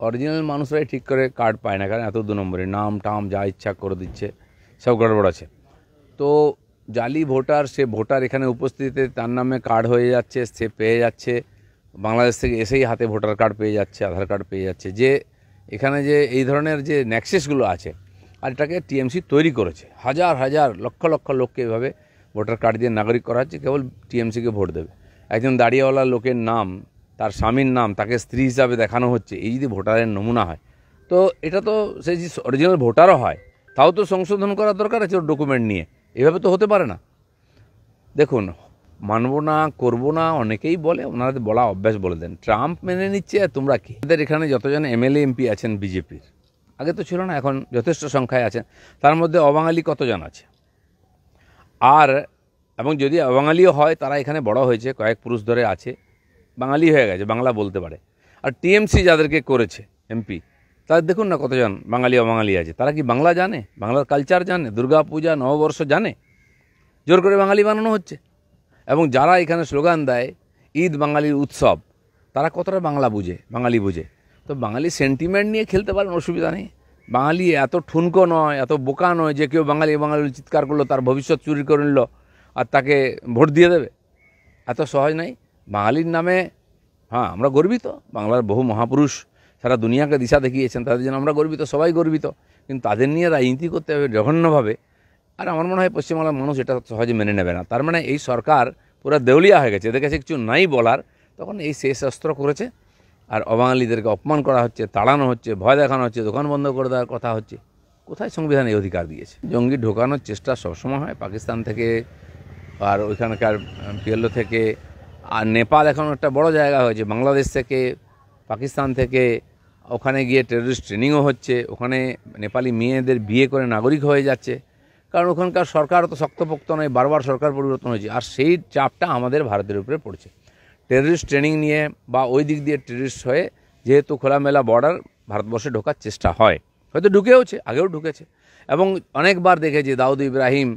Original মানুষরাই ঠিক করে কার্ড পায় না, কারণ এত 2 নম্বরে নাম টাম যা ইচ্ছা করে দিচ্ছে, সব গড়বড় আছে। তো জালি ভোটার, সে ভোটার এখানে উপস্থিতিতে তার নামে কার্ড হয়ে যাচ্ছে, সে পেয়ে যাচ্ছে, বাংলাদেশ থেকে এসেই হাতে ভোটার কার্ড পেয়ে যাচ্ছে, আধার কার্ড পেয়ে যাচ্ছে। যে এখানে যে এই ধরনের যে নেক্সেসগুলো আছে, আর এটাকে টিএমসি তৈরি করেছে। হাজার হাজার লক্ষ লক্ষ লোককে এভাবে ভোটার কার্ড দিয়ে নাগরিক করা হচ্ছে, কেবল টিএমসিকে ভোট দেবে। একজন দাড়িওয়ালা লোকের নাম, তার স্বামীর নাম, তাকে স্ত্রী হিসাবে দেখানো হচ্ছে। এই যদি ভোটারের নমুনা হয়, তো এটা তো সে যে অরিজিনাল ভোটারও হয়, তাও তো সংশোধন করার দরকার আছে ওর ডকুমেন্ট নিয়ে। এভাবে তো হতে পারে না। দেখুন, মানবো না, করবো না অনেকেই বলে, ওনারা বলা অভ্যাস বলে দেন। ট্রাম্প মেনে নিচ্ছে, আর তোমরা কি? এদের এখানে যতজন এমএলএ এমপি আছেন বিজেপির, আগে তো ছিল না, এখন যথেষ্ট সংখ্যায় আছেন। তার মধ্যে অবাঙালি কতজন আছে? আর এবং যদি অবাঙালিও হয়, তারা এখানে বড় হয়েছে, কয়েক পুরুষ ধরে আছে, বাঙালি হয়ে গেছে, বাংলা বলতে পারে। আর টিএমসি যাদেরকে করেছে এমপি, তাদের দেখুন না কতজন বাঙালি অবাঙালি আছে। তারা কি বাংলা জানে? বাংলার কালচার জানে? দুর্গা পূজা, নববর্ষ জানে? জোর করে বাঙালি বানানো হচ্ছে। এবং যারা এখানে স্লোগান দেয় ঈদ বাঙালির উৎসব, তারা কতটা বাংলা বুঝে, বাঙালি বুঝে? তো বাঙালি সেন্টিমেন্ট নিয়ে খেলতে পারেন, অসুবিধা নেই। বাঙালি এত ঠুনকো নয়, এত বোকা নয় যে কেউ বাঙালি বাঙালি চিৎকার করলো, তার ভবিষ্যৎ চুরি করে নিল আর তাকে ভোট দিয়ে দেবে। এত সহজ নাই। বাঙালির নামে হ্যাঁ আমরা গর্বিত, বাংলার বহু মহাপুরুষ সারা দুনিয়াকে দিশা দেখিয়েছেন, তাদের জন্য আমরা গর্বিত, সবাই গর্বিত। কিন্তু তাদের নিয়ে রাজনীতি করতে হবে জঘন্যভাবে। আর আমার মনে হয় পশ্চিমবাংলার মানুষ এটা সহজে মেনে নেবে না। তার মানে এই সরকার পুরো দেউলিয়া হয়ে গেছে, এদের কাছে কিছু নাই বলার, তখন এই শেষ অস্ত্র করেছে। আর অবাঙালিদেরকে অপমান করা হচ্ছে, তাড়ানো হচ্ছে, ভয় দেখানো হচ্ছে, দোকান বন্ধ করে দেওয়ার কথা হচ্ছে। কোথায় সংবিধান এই অধিকার দিয়েছে? জঙ্গি ঢোকানোর চেষ্টা সবসময় হয় পাকিস্তান থেকে, আর ওইখানকার পিএলও থেকে। আর নেপাল এখন একটা বড় জায়গা হয়েছে, বাংলাদেশ থেকে, পাকিস্তান থেকে ওখানে গিয়ে টেররিস্ট ট্রেনিংও হচ্ছে। ওখানে নেপালি মেয়েদের বিয়ে করে নাগরিক হয়ে যাচ্ছে, কারণ ওখানকার সরকার তো শক্তপোক্ত নয়, বারবার সরকার পরিবর্তন হয়েছে। আর সেই চাপটা আমাদের ভারতের উপরে পড়ছে। টেররিস্ট ট্রেনিং নিয়ে বা ওই দিক দিয়ে টেররিস্ট হয়ে, যেহেতু খোলামেলা বর্ডার, ভারতবর্ষে ঢোকার চেষ্টা হয়, হয়তো ঢুকেওছে, আগেও ঢুকেছে। এবং অনেকবার দেখেছি দাউদ ইব্রাহিম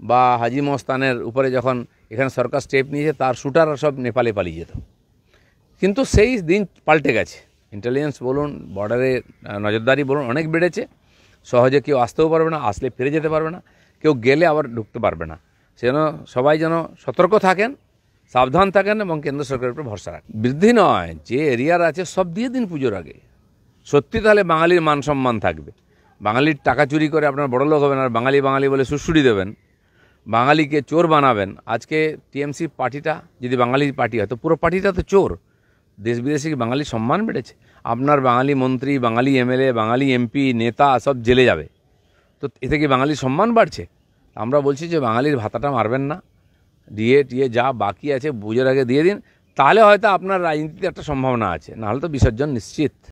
বা হাজি মস্তানের উপরে যখন এখানে সরকার স্টেপ নিয়েছে, তার শুটাররা সব নেপালে পালিয়ে যেত। কিন্তু সেই দিন পাল্টে গেছে। ইন্টেলিজেন্স বলুন, বর্ডারে নজরদারি বলুন, অনেক বেড়েছে। সহজে কেউ আসতেও পারবে না, আসলে ফিরে যেতে পারবে না, কেউ গেলে আবার ঢুকতে পারবে না। সেজন্য সবাই যেন সতর্ক থাকেন, সাবধান থাকেন এবং কেন্দ্র সরকারের উপরে ভরসা রাখেন। বৃদ্ধি নয়, যে এরিয়ার আছে সব দিয়ে দিন পুজোর আগে। সত্যি তাহলে বাঙালির মান সম্মান থাকবে। বাঙালির টাকা চুরি করে আপনার বড় লোক হবেন, আর বাঙালি বাঙালি বলে সুড়সুড়ি দেবেন, বাঙালিকে চোর বানাবেন। আজকে টিএমসি পার্টিটা যদি বাঙালির পার্টি হয়, তো পুরো পার্টিটা তো চোর। দেশ বিদেশে কি বাঙালির সম্মান বেড়েছে? আপনার বাঙালি মন্ত্রী, বাঙালি এমএলএ, বাঙালি এমপি, নেতা সব জেলে যাবে, তো এতে কি বাঙালির সম্মান বাড়ছে? আমরা বলছি যে বাঙালির ভাতাটা মারবেন না, দিয়ে টিয়ে যা বাকি আছে পুজোর আগে দিয়ে দিন, তাহলে হয়তো আপনার রাজনীতিতে একটা সম্ভাবনা আছে, নাহলে তো বিসর্জন নিশ্চিত।